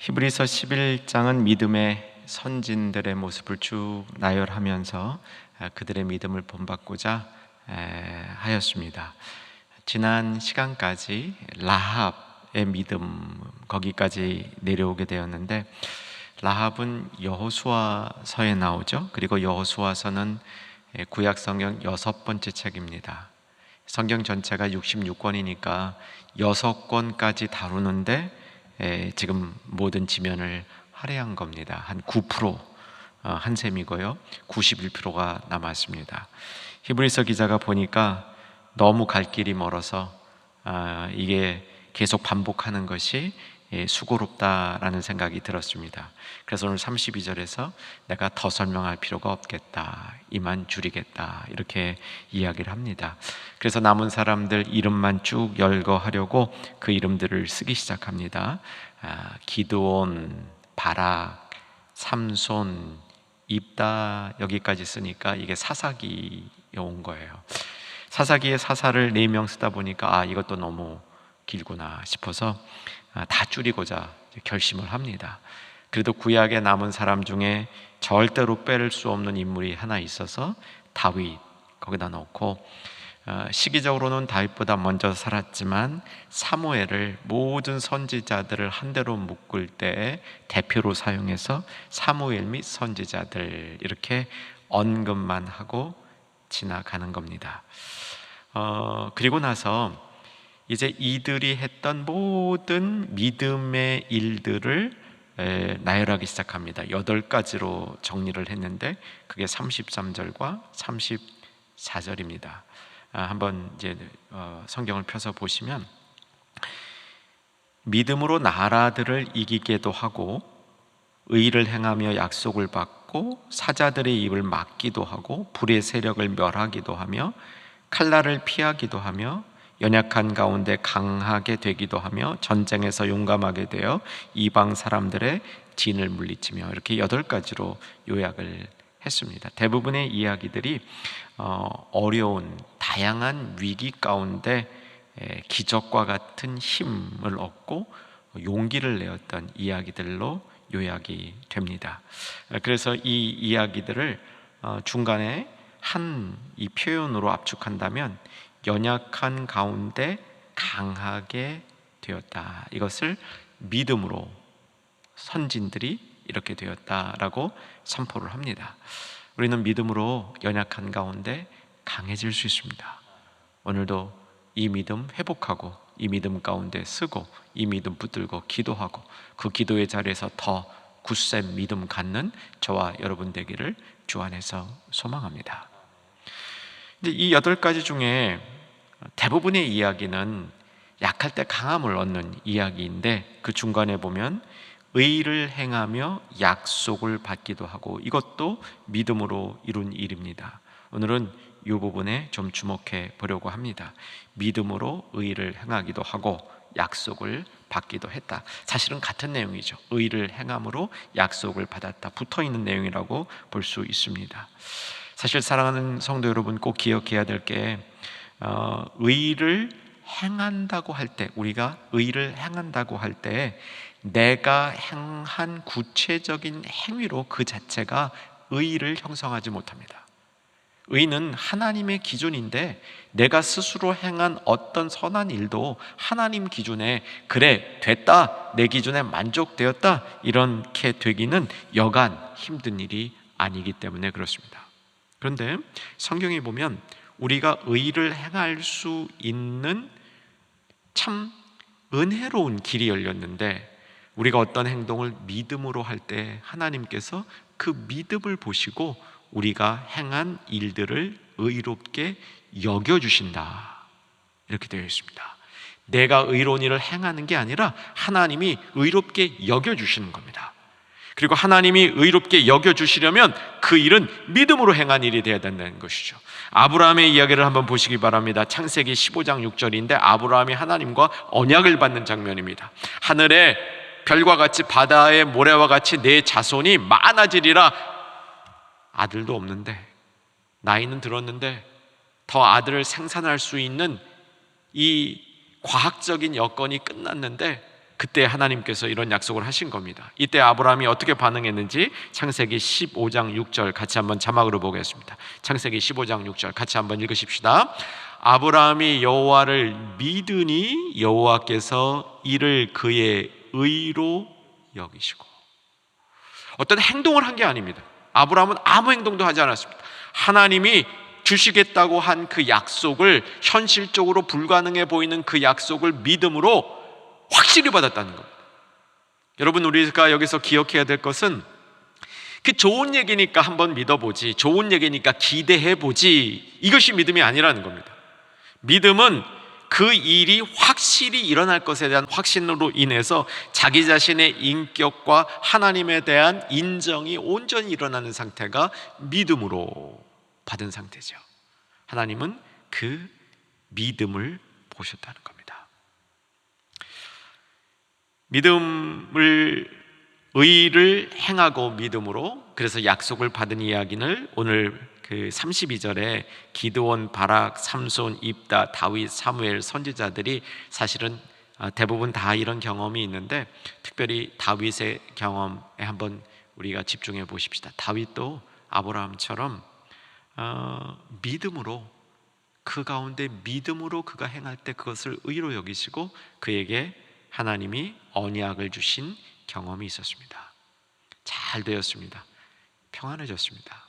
히브리서 11장은 믿음의 선진들의 모습을 쭉 나열하면서 그들의 믿음을 본받고자 하였습니다. 지난 시간까지 라합의 믿음 거기까지 내려오게 되었는데, 라합은 여호수아서에 나오죠. 그리고 여호수아서는 구약 성경 6번째 책입니다. 성경 전체가 66권이니까 6권까지 다루는데 지금 모든 지면을 할애한 겁니다. 한 9% 한 셈이고요. 91%가 남았습니다. 히브리서 기자가 보니까 너무 갈 길이 멀어서 이게 계속 반복하는 것이 수고롭다라는 생각이 들었습니다. 그래서 오늘 32절에서 내가 더 설명할 필요가 없겠다, 이만 줄이겠다, 이렇게 이야기를 합니다. 그래서 남은 사람들 이름만 쭉 열거하려고 그 이름들을 쓰기 시작합니다. 기드온, 바락, 삼손, 입다, 여기까지 쓰니까 이게 사사기에 온 거예요. 사사기의 사사를 4명 쓰다 보니까 이것도 너무 길구나 싶어서 다 줄이고자 결심을 합니다. 그래도 구약에 남은 사람 중에 절대로 빼를 수 없는 인물이 하나 있어서 다윗 거기다 넣고, 시기적으로는 다윗보다 먼저 살았지만 사무엘을 모든 선지자들을 한 대로 묶을 때 대표로 사용해서 사무엘 및 선지자들 이렇게 언급만 하고 지나가는 겁니다. 그리고 나서 이제 이들이 했던 모든 믿음의 일들을 나열하기 시작합니다. 8가지로 정리를 했는데 그게 33절과 34절입니다. 한번 이제 성경을 펴서 보시면, 믿음으로 나라들을 이기게도 하고 의를 행하며 약속을 받고 사자들의 입을 막기도 하고 불의 세력을 멸하기도 하며 칼날을 피하기도 하며 연약한 가운데 강하게 되기도 하며 전쟁에서 용감하게 되어 이방 사람들의 진을 물리치며, 이렇게 8가지로 요약을 했습니다. 대부분의 이야기들이 어려운 다양한 위기 가운데 기적과 같은 힘을 얻고 용기를 내었던 이야기들로 요약이 됩니다. 그래서 이 이야기들을 중간에 이 표현으로 압축한다면 연약한 가운데 강하게 되었다, 이것을 믿음으로 선진들이 이렇게 되었다라고 선포를 합니다. 우리는 믿음으로 연약한 가운데 강해질 수 있습니다. 오늘도 이 믿음 회복하고 이 믿음 가운데 쓰고 이 믿음 붙들고 기도하고 그 기도의 자리에서 더 굳센 믿음 갖는 저와 여러분 되기를 주 안에서 소망합니다. 이제 이 8가지 중에 대부분의 이야기는 약할 때 강함을 얻는 이야기인데, 그 중간에 보면 의를 행하며 약속을 받기도 하고, 이것도 믿음으로 이룬 일입니다. 오늘은 이 부분에 좀 주목해 보려고 합니다. 믿음으로 의를 행하기도 하고 약속을 받기도 했다. 사실은 같은 내용이죠. 의를 행함으로 약속을 받았다, 붙어있는 내용이라고 볼 수 있습니다. 사실 사랑하는 성도 여러분, 꼭 기억해야 될 게, 의를 행한다고 할 때, 우리가 의를 행한다고 할 때 내가 행한 구체적인 행위로 그 자체가 의를 형성하지 못합니다. 의는 하나님의 기준인데, 내가 스스로 행한 어떤 선한 일도 하나님 기준에 그래 됐다, 내 기준에 만족되었다, 이렇게 되기는 여간 힘든 일이 아니기 때문에 그렇습니다. 그런데 성경에 보면 우리가 의를 행할 수 있는 참 은혜로운 길이 열렸는데, 우리가 어떤 행동을 믿음으로 할 때 하나님께서 그 믿음을 보시고 우리가 행한 일들을 의롭게 여겨주신다, 이렇게 되어 있습니다. 내가 의로운 일을 행하는 게 아니라 하나님이 의롭게 여겨주시는 겁니다. 그리고 하나님이 의롭게 여겨주시려면 그 일은 믿음으로 행한 일이 되어야 된다는 것이죠. 아브라함의 이야기를 한번 보시기 바랍니다. 창세기 15장 6절인데 아브라함이 하나님과 언약을 받는 장면입니다. 하늘의 별과 같이 바다의 모래와 같이 내 자손이 많아지리라. 아들도 없는데, 나이는 들었는데 더 아들을 생산할 수 있는 이 과학적인 여건이 끝났는데 그때 하나님께서 이런 약속을 하신 겁니다. 이때 아브라함이 어떻게 반응했는지 창세기 15장 6절 같이 한번 자막으로 보겠습니다. 창세기 15장 6절 같이 한번 읽으십시다. 아브라함이 여호와를 믿으니 여호와께서 이를 그의 의로 여기시고. 어떤 행동을 한 게 아닙니다. 아브라함은 아무 행동도 하지 않았습니다. 하나님이 주시겠다고 한 그 약속을, 현실적으로 불가능해 보이는 그 약속을 믿음으로 확실히 받았다는 겁니다. 여러분, 우리가 여기서 기억해야 될 것은 그 좋은 얘기니까 한번 믿어보지, 좋은 얘기니까 기대해보지, 이것이 믿음이 아니라는 겁니다. 믿음은 그 일이 확실히 일어날 것에 대한 확신으로 인해서 자기 자신의 인격과 하나님에 대한 인정이 온전히 일어나는 상태가 믿음으로 받은 상태죠. 하나님은 그 믿음을 보셨다는 겁니다. 의를 행하고 믿음으로, 그래서 약속을 받은 이야기를 오늘 그 32절에 기드온, 바락, 삼손, 입다, 다윗, 사무엘 선지자들이 사실은 대부분 다 이런 경험이 있는데, 특별히 다윗의 경험에 한번 우리가 집중해 보십시다. 다윗도 아브라함처럼 믿음으로, 그 가운데 믿음으로 그가 행할 때 그것을 의로 여기시고 그에게 하나님이 언약을 주신 경험이 있었습니다. 잘 되었습니다. 평안해졌습니다.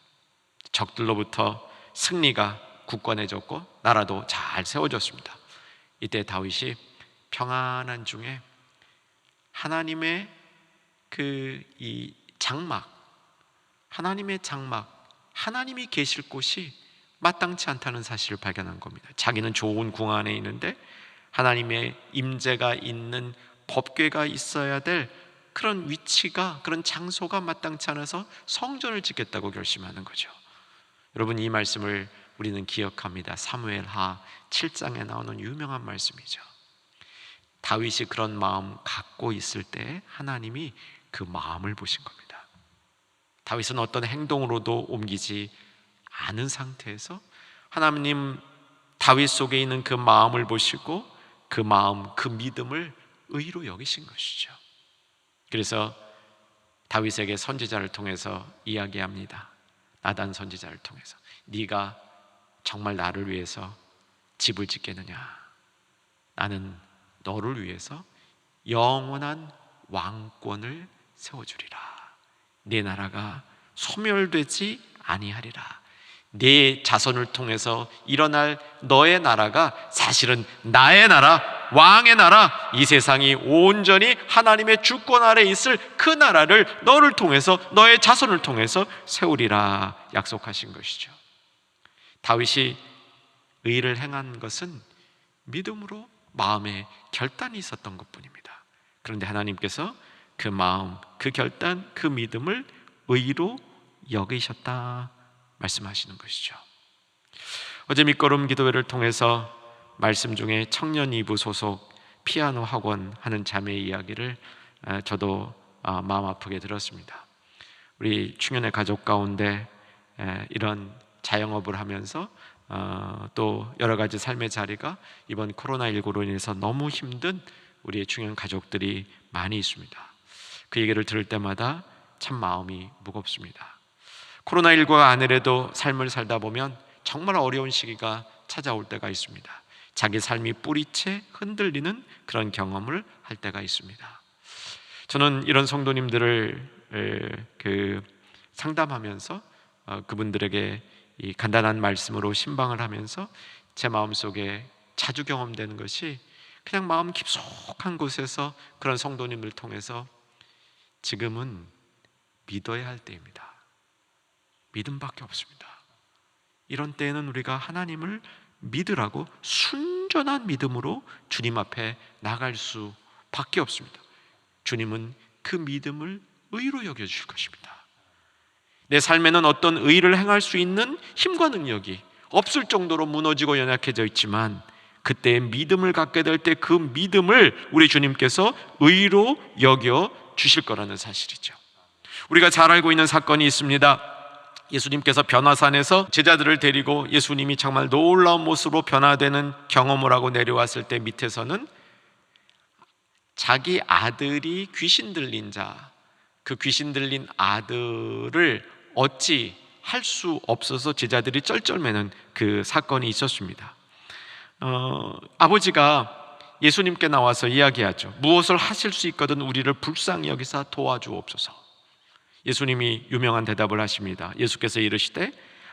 적들로부터 승리가 굳건해졌고 나라도 잘 세워졌습니다. 이때 다윗이 평안한 중에 하나님의 이 장막, 하나님의 장막, 하나님이 계실 곳이 마땅치 않다는 사실을 발견한 겁니다. 자기는 좋은 궁 안에 있는데 하나님의 임재가 있는 법궤가 있어야 될 그런 위치가, 그런 장소가 마땅치 않아서 성전을 짓겠다고 결심하는 거죠. 여러분, 이 말씀을 우리는 기억합니다. 사무엘하 7장에 나오는 유명한 말씀이죠. 다윗이 그런 마음 갖고 있을 때 하나님이 그 마음을 보신 겁니다. 다윗은 어떤 행동으로도 옮기지 않은 상태에서 하나님 다윗 속에 있는 그 마음을 보시고 그 마음, 그 믿음을 의로 여기신 것이죠. 그래서 다윗에게 선지자를 통해서 이야기합니다. 나단 선지자를 통해서, 네가 정말 나를 위해서 집을 짓겠느냐? 나는 너를 위해서 영원한 왕권을 세워주리라. 네 나라가 소멸되지 아니하리라. 네 자손을 통해서 일어날 너의 나라가 사실은 나의 나라, 왕의 나라, 이 세상이 온전히 하나님의 주권 아래 있을 그 나라를 너를 통해서, 너의 자손을 통해서 세우리라 약속하신 것이죠. 다윗이 의를 행한 것은 믿음으로 마음에 결단이 있었던 것뿐입니다. 그런데 하나님께서 그 마음, 그 결단, 그 믿음을 의로 여기셨다 말씀하시는 것이죠. 어제 밑거름 기도회를 통해서 말씀 중에 청년 2부 소속 피아노 학원 하는 자매의 이야기를 저도 마음 아프게 들었습니다. 우리 충현의 가족 가운데 이런 자영업을 하면서 또 여러 가지 삶의 자리가 이번 코로나19로 인해서 너무 힘든 우리의 충현 가족들이 많이 있습니다. 그 얘기를 들을 때마다 참 마음이 무겁습니다. 코로나19가 아니래도 삶을 살다 보면 정말 어려운 시기가 찾아올 때가 있습니다. 자기 삶이 뿌리채 흔들리는 그런 경험을 할 때가 있습니다. 저는 이런 성도님들을 상담하면서 그분들에게 이 간단한 말씀으로 신방을 하면서 제 마음속에 자주 경험되는 것이, 그냥 마음 깊숙한 곳에서 그런 성도님을 통해서 지금은 믿어야 할 때입니다. 믿음밖에 없습니다. 이런 때에는 우리가 하나님을 믿으라고 순전한 믿음으로 주님 앞에 나갈 수밖에 없습니다. 주님은 그 믿음을 의로 여겨주실 것입니다. 내 삶에는 어떤 의를 행할 수 있는 힘과 능력이 없을 정도로 무너지고 연약해져 있지만, 그때 믿음을 갖게 될 때 그 믿음을 우리 주님께서 의로 여겨 주실 거라는 사실이죠. 우리가 잘 알고 있는 사건이 있습니다. 예수님께서 변화산에서 제자들을 데리고 예수님이 정말 놀라운 모습으로 변화되는 경험을 하고 내려왔을 때 밑에서는 자기 아들이 귀신 들린 자, 그 귀신 들린 아들을 어찌 할 수 없어서 제자들이 쩔쩔매는 그 사건이 있었습니다. 아버지가 예수님께 나와서 이야기하죠. 무엇을 하실 수 있거든 우리를 불쌍히 여기사 도와주옵소서. 예수님이 유명한 대답을 하십니다. 예수께서 이르시되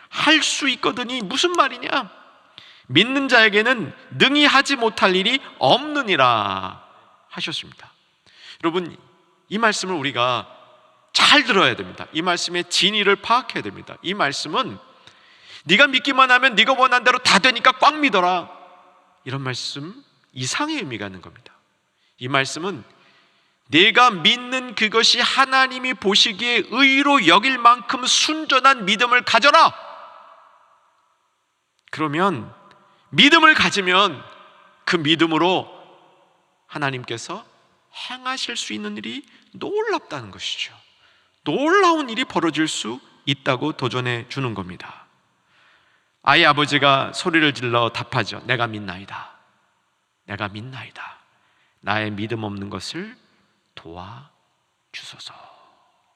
할 수 있거든이 무슨 말이냐? 믿는 자에게는 능히 하지 못할 일이 없느니라 하셨습니다. 여러분, 이 말씀을 우리가 잘 들어야 됩니다. 이 말씀의 진의를 파악해야 됩니다. 이 말씀은 네가 믿기만 하면 네가 원한 대로 다 되니까 꽉 믿어라, 이런 말씀 이상의 의미가 있는 겁니다. 이 말씀은 내가 믿는 그것이 하나님이 보시기에 의로 여길 만큼 순전한 믿음을 가져라. 그러면 믿음을 가지면 그 믿음으로 하나님께서 행하실 수 있는 일이 놀랍다는 것이죠. 놀라운 일이 벌어질 수 있다고 도전해 주는 겁니다. 아이 아버지가 소리를 질러 답하죠. 내가 믿나이다. 내가 믿나이다. 나의 믿음 없는 것을 도와주소서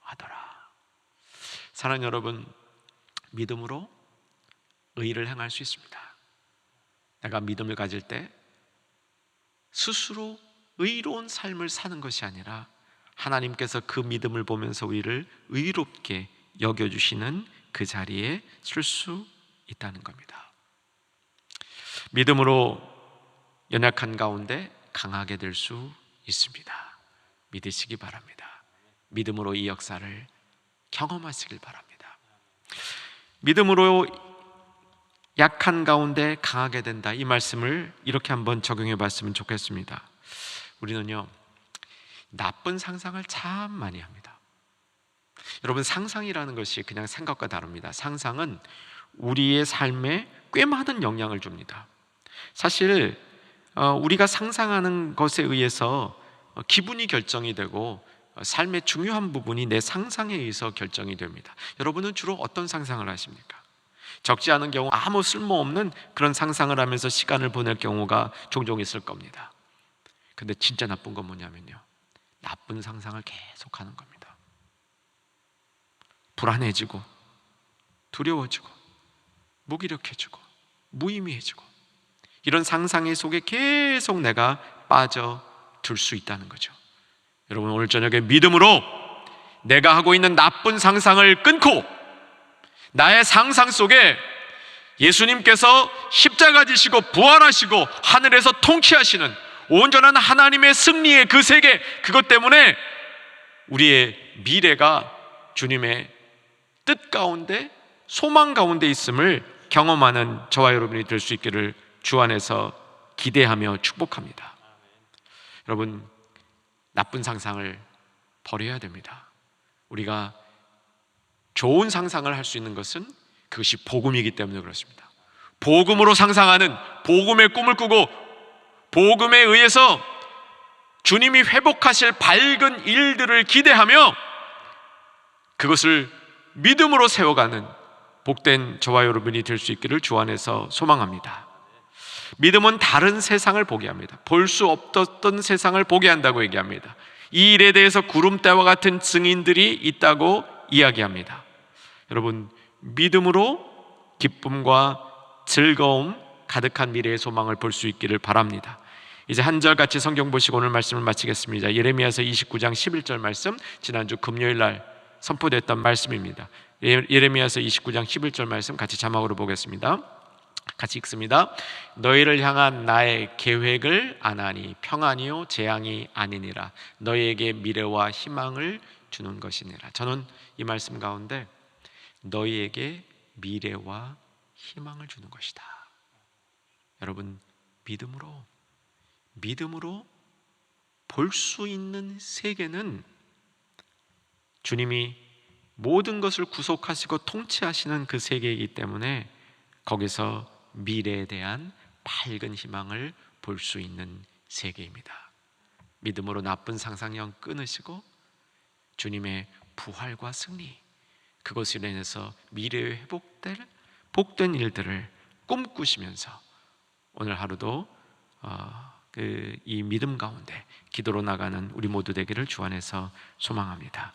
하더라. 사랑하는 여러분, 믿음으로 의를 행할 수 있습니다. 내가 믿음을 가질 때 스스로 의로운 삶을 사는 것이 아니라 하나님께서 그 믿음을 보면서 우리를 의롭게 여겨주시는 그 자리에 설 수 있다는 겁니다. 믿음으로 연약한 가운데 강하게 될 수 있습니다. 믿으시기 바랍니다. 믿음으로 이 역사를 경험하시길 바랍니다. 믿음으로 약한 가운데 강하게 된다, 이 말씀을 이렇게 한번 적용해 봤으면 좋겠습니다. 우리는요, 나쁜 상상을 참 많이 합니다. 여러분, 상상이라는 것이 그냥 생각과 다릅니다. 상상은 우리의 삶에 꽤 많은 영향을 줍니다. 사실 우리가 상상하는 것에 의해서 기분이 결정이 되고 삶의 중요한 부분이 내 상상에 의해서 결정이 됩니다. 여러분은 주로 어떤 상상을 하십니까? 적지 않은 경우 아무 쓸모없는 그런 상상을 하면서 시간을 보낼 경우가 종종 있을 겁니다. 근데 진짜 나쁜 건 뭐냐면요, 나쁜 상상을 계속하는 겁니다. 불안해지고 두려워지고 무기력해지고 무의미해지고, 이런 상상의 속에 계속 내가 빠져들 수 있다는 거죠. 여러분, 오늘 저녁에 믿음으로 내가 하고 있는 나쁜 상상을 끊고 나의 상상 속에 예수님께서 십자가 지시고 부활하시고 하늘에서 통치하시는 온전한 하나님의 승리의 그 세계, 그것 때문에 우리의 미래가 주님의 뜻 가운데 소망 가운데 있음을 경험하는 저와 여러분이 될 수 있기를 주 안에서 기대하며 축복합니다. 여러분, 나쁜 상상을 버려야 됩니다. 우리가 좋은 상상을 할 수 있는 것은 그것이 복음이기 때문에 그렇습니다. 복음으로 상상하는, 복음의 꿈을 꾸고 복음에 의해서 주님이 회복하실 밝은 일들을 기대하며 그것을 믿음으로 세워가는 복된 저와 여러분이 될 수 있기를 주 안에서 소망합니다. 믿음은 다른 세상을 보게 합니다. 볼 수 없었던 세상을 보게 한다고 얘기합니다. 이 일에 대해서 구름대와 같은 증인들이 있다고 이야기합니다. 여러분, 믿음으로 기쁨과 즐거움 가득한 미래의 소망을 볼 수 있기를 바랍니다. 이제 한 절 같이 성경 보시고 오늘 말씀을 마치겠습니다. 예레미야서 29장 11절 말씀, 지난주 금요일 날 선포됐던 말씀입니다. 예레미야서 29장 11절 말씀 같이 자막으로 보겠습니다. 같이 읽습니다. 너희를 향한 나의 계획을 아나니 평안이요 재앙이 아니니라. 너희에게 미래와 희망을 주는 것이니라. 저는 이 말씀 가운데 너희에게 미래와 희망을 주는 것이다. 여러분, 믿음으로 볼 수 있는 세계는 주님이 모든 것을 구속하시고 통치하시는 그 세계이기 때문에 거기서 미래에 대한 밝은 희망을 볼 수 있는 세계입니다. 믿음으로 나쁜 상상력 끊으시고 주님의 부활과 승리, 그것으로 인해서 미래에 회복될 복된 일들을 꿈꾸시면서 오늘 하루도 이 믿음 가운데 기도로 나가는 우리 모두 되기를 주 안에서 소망합니다.